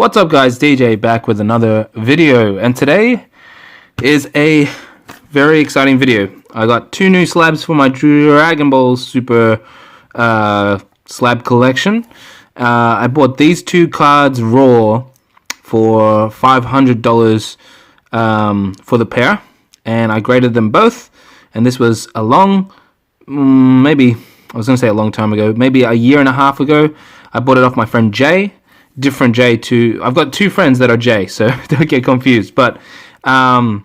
What's up guys, DJ back with another video, and today is a very exciting video. I got two new slabs for my Dragonball Super slab collection. I bought these two cards raw for $500 for the pair, and I graded them both, and this was a long, maybe, I was going to say a long time ago, maybe a year and a half ago. I bought it off my friend Jay. Different Jay too. I've got two friends that are Jay, so don't get confused. But yeah,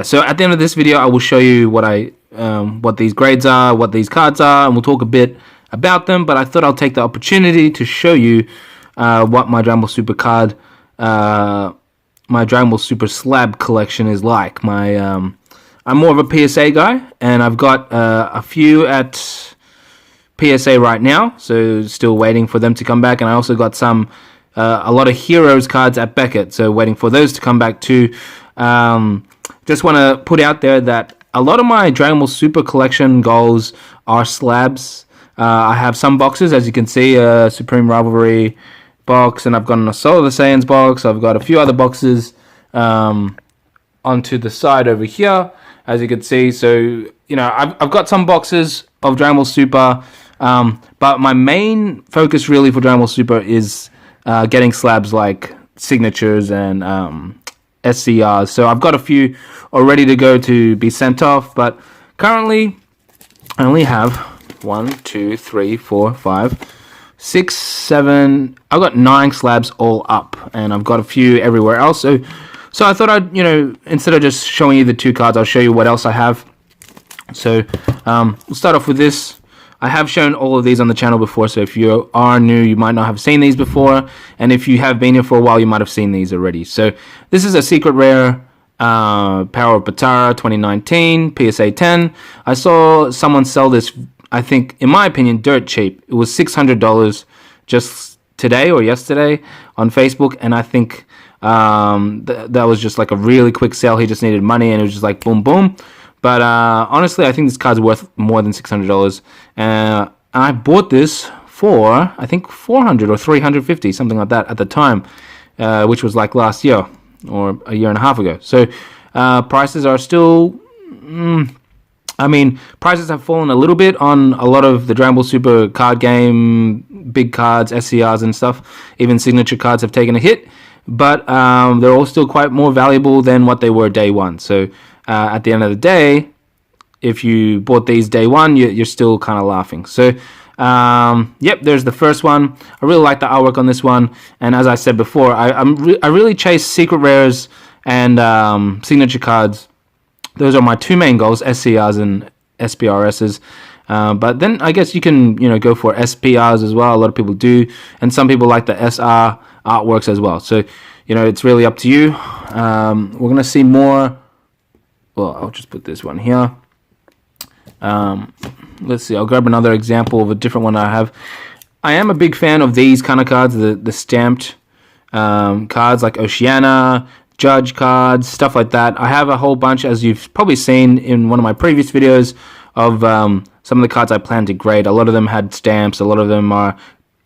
so at the end of this video, I will show you what these grades are, what these cards are, and we'll talk a bit about them. But I thought I'll take the opportunity to show you what my Dragonball Super card, my Dragonball Super slab collection is like. I'm more of a PSA guy, and I've got a few at PSA right now, so still waiting for them to come back. And I also got a lot of Heroes cards at Beckett, so waiting for those to come back too. Just want to put out there that a lot of my Dragon Ball Super collection goals are slabs. I have some boxes, as you can see, a Supreme Rivalry box, and I've got an Assault of the Saiyans box. I've got a few other boxes onto the side over here, as you can see. So, you know, I've got some boxes of Dragon Ball Super, but my main focus really for Dragon Ball Super is getting slabs like signatures and SCRs. So I've got a few all ready to go to be sent off, but currently I only have 1, 2, 3, 4, 5, 6, 7. I've got 9 slabs all up, and I've got a few everywhere else. So I thought I'd, you know, instead of just showing you the two cards, I'll show you what else I have. So we'll start off with this. I have shown all of these on the channel before, so if you are new, you might not have seen these before, and if you have been here for a while, you might have seen these already. So this is a secret rare Power of Potara 2019 PSA 10. I saw someone sell this, I think, in my opinion, dirt cheap. It was $600 just today or yesterday on Facebook, and I think that was just like a really quick sale. He just needed money, and it was just like boom, boom. But honestly, I think this card's worth more than $600. I bought this for, I think, $400 or $350, something like that at the time, which was like last year or a year and a half ago. So prices are still, I mean, prices have fallen a little bit on a lot of the Dragon Ball Super card game, big cards, SCRs and stuff. Even signature cards have taken a hit, but they're all still quite more valuable than what they were day one. So at the end of the day, if you bought these day one, you're still kind of laughing. So yep, there's the first one. I really like the artwork on this one, and as I said before, I really chase secret rares and signature cards. Those are my two main goals, SCRs and SPRSs. But then I guess you can, you know, go for SPRs as well. A lot of people do, and some people like the SR artworks as well. So, you know, it's really up to you. We're gonna see more. Well, I'll just put this one here. Let's see, I'll grab another example of a different one I have. I am a big fan of these kind of cards, the stamped cards like Oceana, Judge cards, stuff like that. I have a whole bunch, as you've probably seen in one of my previous videos, of some of the cards I plan to grade. A lot of them had stamps, a lot of them are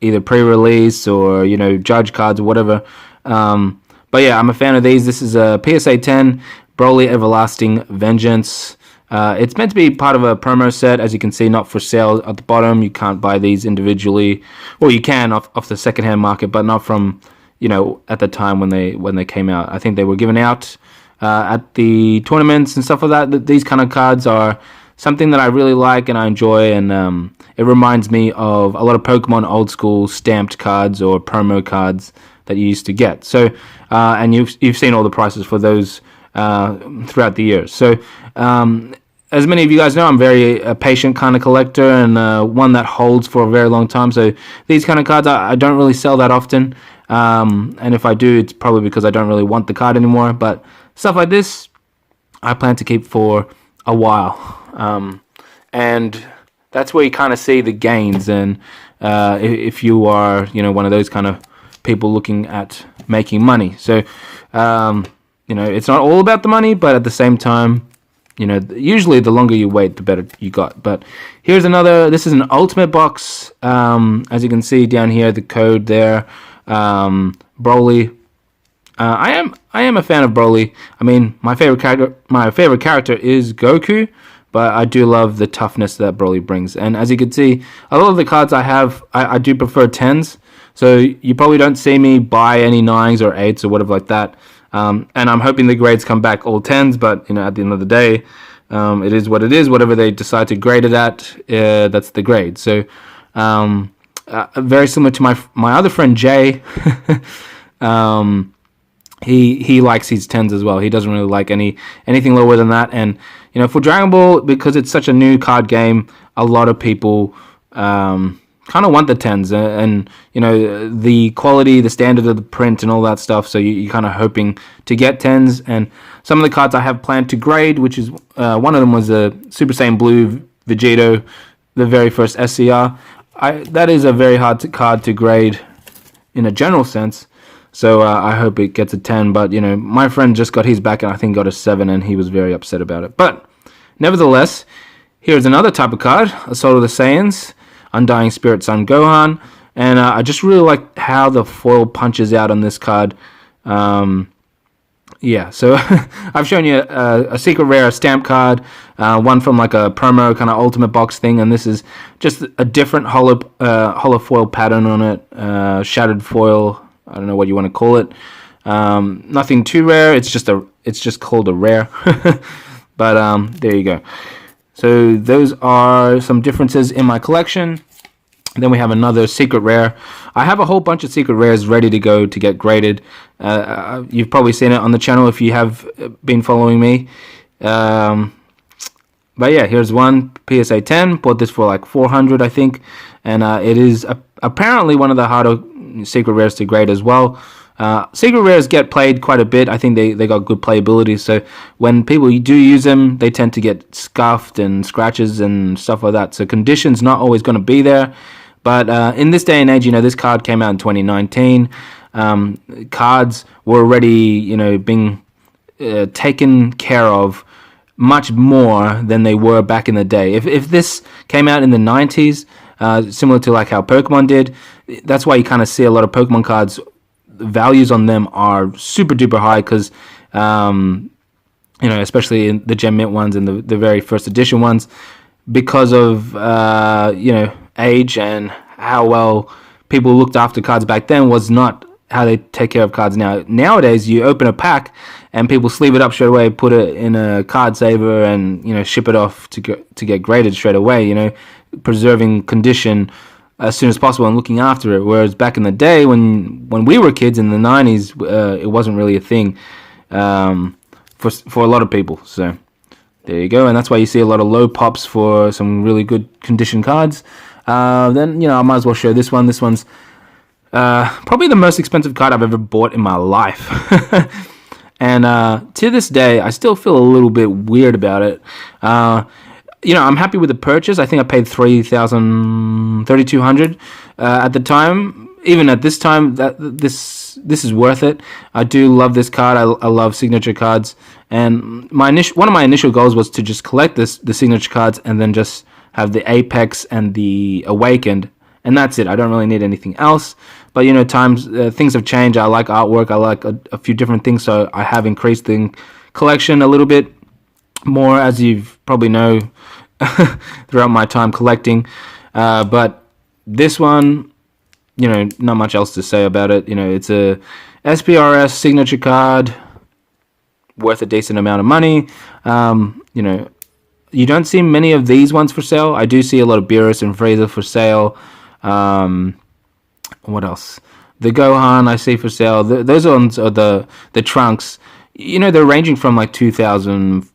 either pre-release or, you know, Judge cards or whatever. But yeah, I'm a fan of these. This is a PSA 10 Broly Everlasting Vengeance. It's meant to be part of a promo set, as you can see, not for sale at the bottom. You can't buy these individually. Well, you can off the secondhand market, but not from, you know, at the time when they came out. I think they were given out at the tournaments and stuff like that. These kind of cards are something that I really like and I enjoy, and it reminds me of a lot of Pokemon old school stamped cards or promo cards that you used to get. So, and you've seen all the prices for those throughout the years. So as many of you guys know, I'm very patient kind of collector, and one that holds for a very long time. So these kind of cards I don't really sell that often, and if I do, it's probably because I don't really want the card anymore. But stuff like this I plan to keep for a while, and that's where you kind of see the gains. And if you are, you know, one of those kind of people looking at making money, so you know, it's not all about the money, but at the same time, you know, usually the longer you wait, the better you got. But here's another. This is an ultimate box. As you can see down here, the code there. Broly. I am a fan of Broly. I mean, my favorite character is Goku, but I do love the toughness that Broly brings. And as you can see, a lot of the cards I have, I do prefer 10s. So you probably don't see me buy any 9s or 8s or whatever like that. And I'm hoping the grades come back all 10s, but at the end of the day, it is what it is. Whatever they decide to grade it at, that's the grade. So very similar to my other friend Jay. He likes his 10s as well. He doesn't really like anything lower than that. And for Dragon Ball, because it's such a new card game, a lot of people kind of want the 10s, and the quality, the standard of the print, and all that stuff. So you're kind of hoping to get 10s. And some of the cards I have planned to grade, which is one of them was a Super Saiyan Blue Vegito, the very first SCR. That is a very hard card to grade in a general sense. So I hope it gets a 10, but my friend just got his back and I think got a 7, and he was very upset about it. But nevertheless, here's another type of card, Assault of the Saiyans, Undying Spirit Son Gohan, and I just really like how the foil punches out on this card. Yeah, so I've shown you a secret rare stamp card, one from like a promo kind of ultimate box thing, and this is just a different hollow foil pattern on it, shattered foil. I don't know what you want to call it. Nothing too rare. It's just called a rare. But there you go. So those are some differences in my collection. Then we have another secret rare. I have a whole bunch of secret rares ready to go to get graded. You've probably seen it on the channel if you have been following me. But yeah, here's one PSA 10. Bought this for like 400, I think, and it is apparently one of the harder secret rares to grade as well. Secret rares get played quite a bit. I think they got good playability, so when people do use them, they tend to get scuffed and scratches and stuff like that. So condition's not always going to be there, but in this day and age, this card came out in 2019. Cards were already being taken care of much more than they were back in the day. If this came out in the 90s, similar to like how Pokemon did, that's why you kind of see a lot of Pokemon cards, values on them are super duper high, because especially in the Gem Mint ones and the very first edition ones, because of age and how well people looked after cards back then was not how they take care of cards now. Nowadays, you open a pack and people sleeve it up straight away, put it in a card saver, and ship it off to get graded straight away. Preserving condition as soon as possible and looking after it. Whereas back in the day, when we were kids in the 90s, it wasn't really a thing for a lot of people. So there you go, and that's why you see a lot of low pops for some really good condition cards. Then I might as well show this one. This one's probably the most expensive card I've ever bought in my life. And to this day, I still feel a little bit weird about it. I'm happy with the purchase. I think I paid $3,200 at the time. Even at this time, this is worth it. I do love this card. I love signature cards, and one of my initial goals was to just collect the signature cards and then just have the Apex and the Awakened, and that's it. I don't really need anything else. But things have changed. I like artwork. I like a few different things, so I have increased the collection a little bit more, as you've probably know throughout my time collecting. But this one, not much else to say about it. It's a SPRS signature card, worth a decent amount of money. You don't see many of these ones for sale. I do see a lot of Beerus and Frieza for sale. What else? The Gohan I see for sale. Those ones are the Trunks. They're ranging from like 2,000,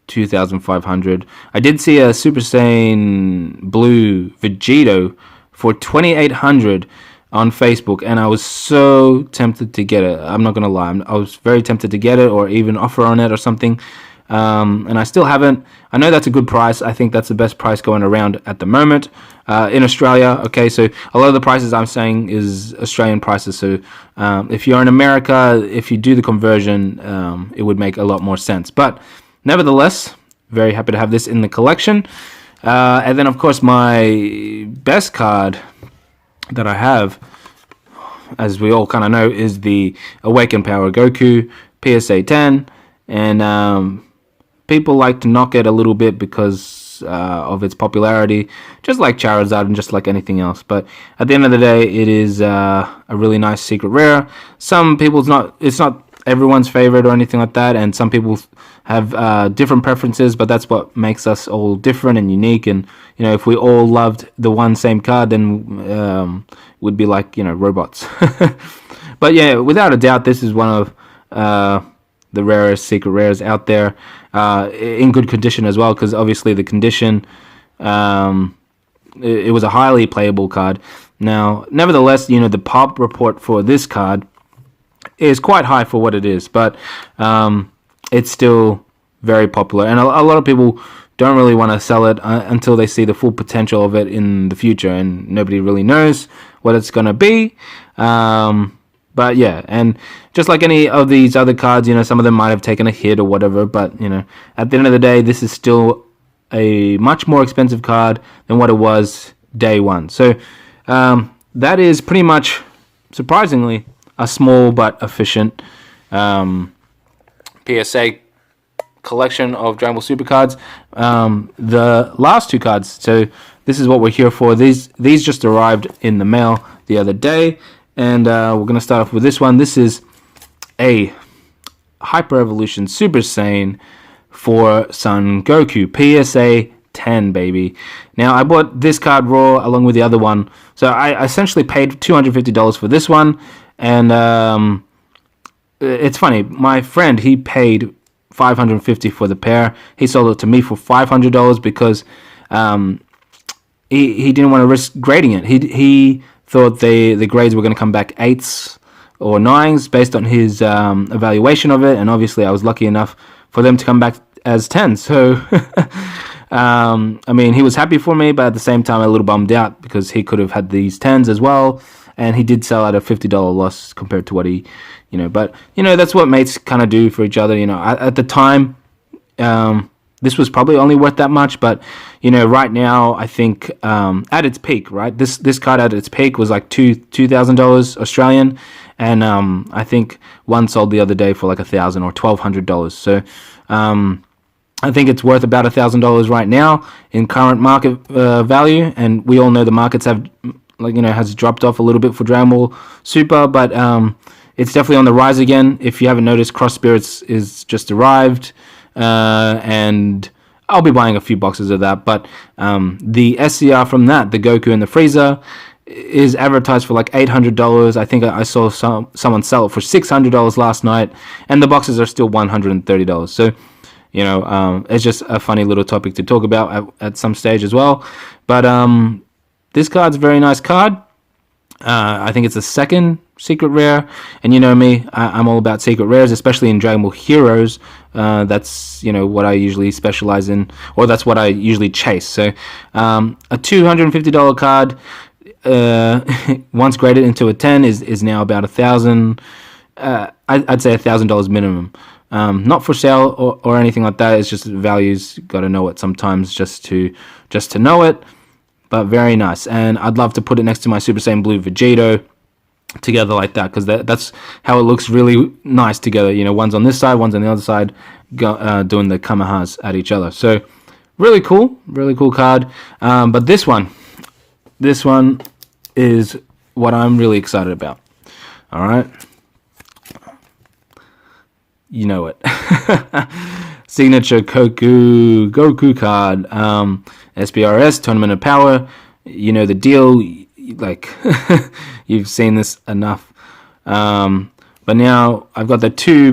2,500. I did see a Super Saiyan Blue Vegito for 2,800 on Facebook, and I was so tempted to get it. I'm not gonna lie, I was very tempted to get it, or even offer on it or something. And I still haven't. I know that's a good price. I think that's the best price going around at the moment in Australia. Okay, so a lot of the prices I'm saying is Australian prices. So if you're in America, if you do the conversion, it would make a lot more sense. But nevertheless, very happy to have this in the collection. And then, of course, my best card that I have, as we all kind of know, is the Awakened Power Goku PSA 10, and people like to knock it a little bit because of its popularity, just like Charizard and just like anything else. But at the end of the day, it is a really nice secret rare. Some people's it's not everyone's favorite or anything like that, and some people have different preferences, but that's what makes us all different and unique. And you know, if we all loved the one same card, then we'd be like, you know, robots. But yeah, without a doubt, this is one of the rarest secret rares out there, in good condition as well, because obviously the condition, it was a highly playable card. Now, nevertheless, you know, the pop report for this card is quite high for what it is, but it's still very popular, and a lot of people don't really want to sell it until they see the full potential of it in the future, and nobody really knows what it's going to be. But yeah, and just like any of these other cards, you know, some of them might have taken a hit or whatever, but you know, at the end of the day, this is still a much more expensive card than what it was day one. So that is pretty much, surprisingly, a small but efficient PSA collection of Dragon Ball Super cards. The last two cards, so this is what we're here for. These just arrived in the mail the other day, and we're going to start off with this one. This is a Hyper Evolution Super Saiyan for Son Goku, PSA 10, baby. Now, I bought this card raw along with the other one, so I essentially paid $250 for this one, and it's funny, my friend, he paid $550 for the pair. He sold it to me for $500 because he didn't want to risk grading it. He thought the grades were going to come back 8s or 9s based on his evaluation of it, and obviously I was lucky enough for them to come back as 10s. So I mean, he was happy for me, but at the same time a little bummed out because he could have had these 10s as well, and he did sell at a $50 loss compared to what he, you know, but you know, that's what mates kind of do for each other. You know, at the time, this was probably only worth that much, but you know, right now I think at its peak, right, this card at its peak was like $2,000 Australian, and I think one sold the other day for like $1,000 or $1,200. So I think it's worth about $1,000 right now in current market value, and we all know the markets have, like, you know, has dropped off a little bit for Dragon Ball Super, but it's definitely on the rise again. If you haven't noticed, Cross Spirits is just arrived, and I'll be buying a few boxes of that. But the SCR from that, the Goku and the Frieza, is advertised for like $800. I think I saw someone sell it for $600 last night, and the boxes are still $130. So, you know, it's just a funny little topic to talk about at some stage as well. But this card's a very nice card. I think it's the second secret rare, and you know me, I'm all about secret rares, especially in Dragon Ball Heroes. That's, you know, what I usually specialize in, or that's what I usually chase. So a $250 card, once graded into a 10, is now about $1,000. I'd say $1,000 minimum. Not for sale or anything like that. It's just values. Got to know it sometimes just to know it. But very nice, and I'd love to put it next to my Super Saiyan Blue Vegito together like that, because that's how it looks really nice together. You know, one's on this side, one's on the other side, doing the Kamehas at each other. So really cool card. But this one is what I'm really excited about. All right, you know it. Signature Goku card, SPRS, Tournament of Power. You know the deal, like, you've seen this enough. But now I've got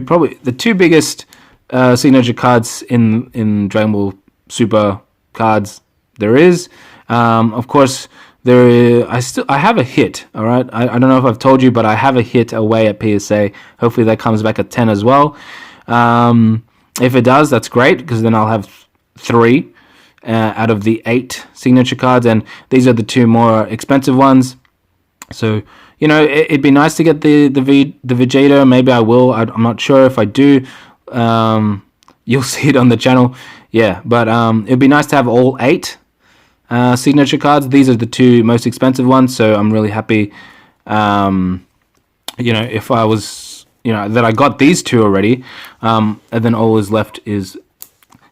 probably the two biggest signature cards in Dragon Ball Super cards there is. Of course, I have a hit. All right, I don't know if I've told you, but I have a hit away at PSA. Hopefully that comes back at 10 as well. If it does, that's great, because then I'll have 3 out of the 8 signature cards, and these are the 2 more expensive ones. So, you know, it'd be nice to get the Vegeta. Maybe I will. I'm not sure. If I do, you'll see it on the channel. Yeah, but it'd be nice to have all 8 signature cards. These are the 2 most expensive ones, so I'm really happy if I was, that I got these two already, and then all is left is,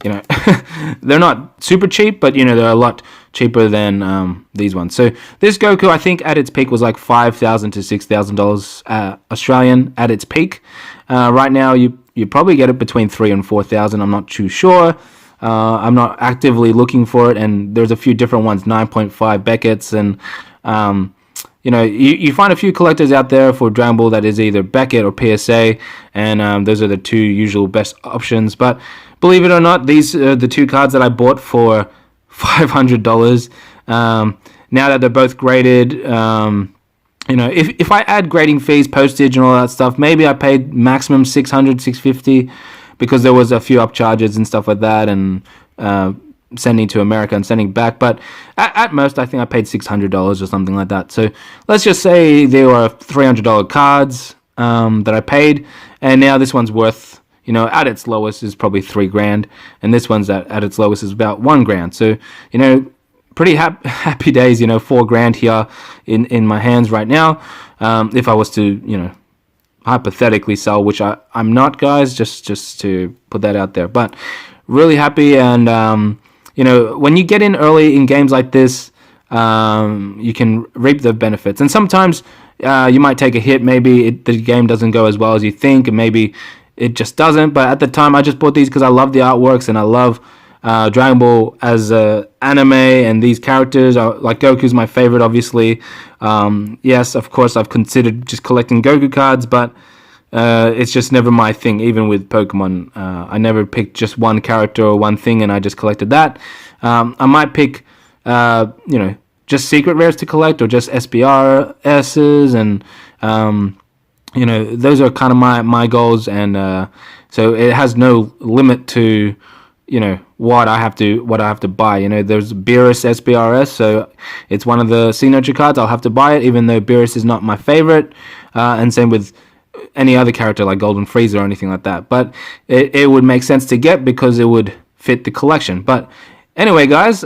they're not super cheap, but they're a lot cheaper than these ones. So this Goku, I think at its peak was like $5,000 to $6,000 Australian at its peak. Right now you probably get it between $3,000 and $4,000. I'm not too sure. I'm not actively looking for it, and there's a few different ones, 9.5 Beckett's, and you find a few collectors out there for Dragon Ball that is either Beckett or PSA, and those are the two usual best options. But believe it or not, these are the two cards that I bought for $500. Now that they're both graded, if I add grading fees, postage, and all that stuff, maybe I paid maximum $600, $650, because there was a few upcharges and stuff like that, and sending to America and sending back. But at most, I think I paid $600 or something like that. So let's just say they were $300 cards that I paid, and now this one's worth, at its lowest is probably $3,000, and this one's at its lowest is about $1,000. So pretty happy days. $4,000 here in my hands right now. If I was to hypothetically sell, which I'm not, guys, just to put that out there, but really happy. And when you get in early in games like this, you can reap the benefits, and sometimes you might take a hit. Maybe the game doesn't go as well as you think, and maybe it just doesn't. But at the time, I just bought these because I love the artworks, and I love Dragon Ball as a anime, and these characters are like Goku's my favorite, obviously. Yes, of course, I've considered just collecting Goku cards, but it's just never my thing. Even with Pokemon, I never picked just one character or one thing and I just collected that. I might pick just secret rares to collect, or just SPRSs, and those are kind of my goals, and so it has no limit to what I have to buy. There's Beerus SPRS, so it's one of the signature cards. I'll have to buy it, even though Beerus is not my favorite, and same with any other character like Golden Frieza or anything like that. But it would make sense to get because it would fit the collection. But anyway, guys,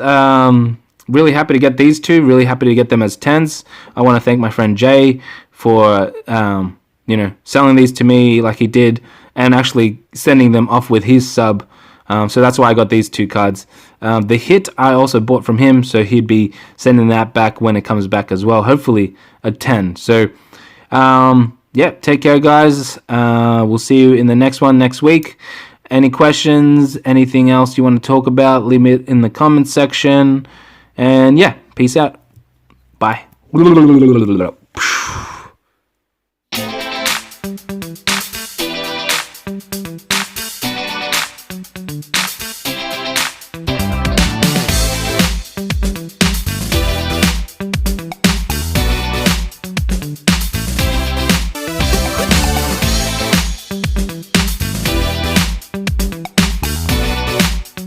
really happy to get these two. Really happy to get them as 10s. I want to thank my friend Jay for selling these to me like he did, and actually sending them off with his sub. So that's why I got these two cards. The hit I also bought from him, so he'd be sending that back when it comes back as well. Hopefully a 10. So yeah, take care, guys. We'll see you in the next one next week. Any questions, anything else you want to talk about, leave it in the comments section. And yeah, peace out. Bye.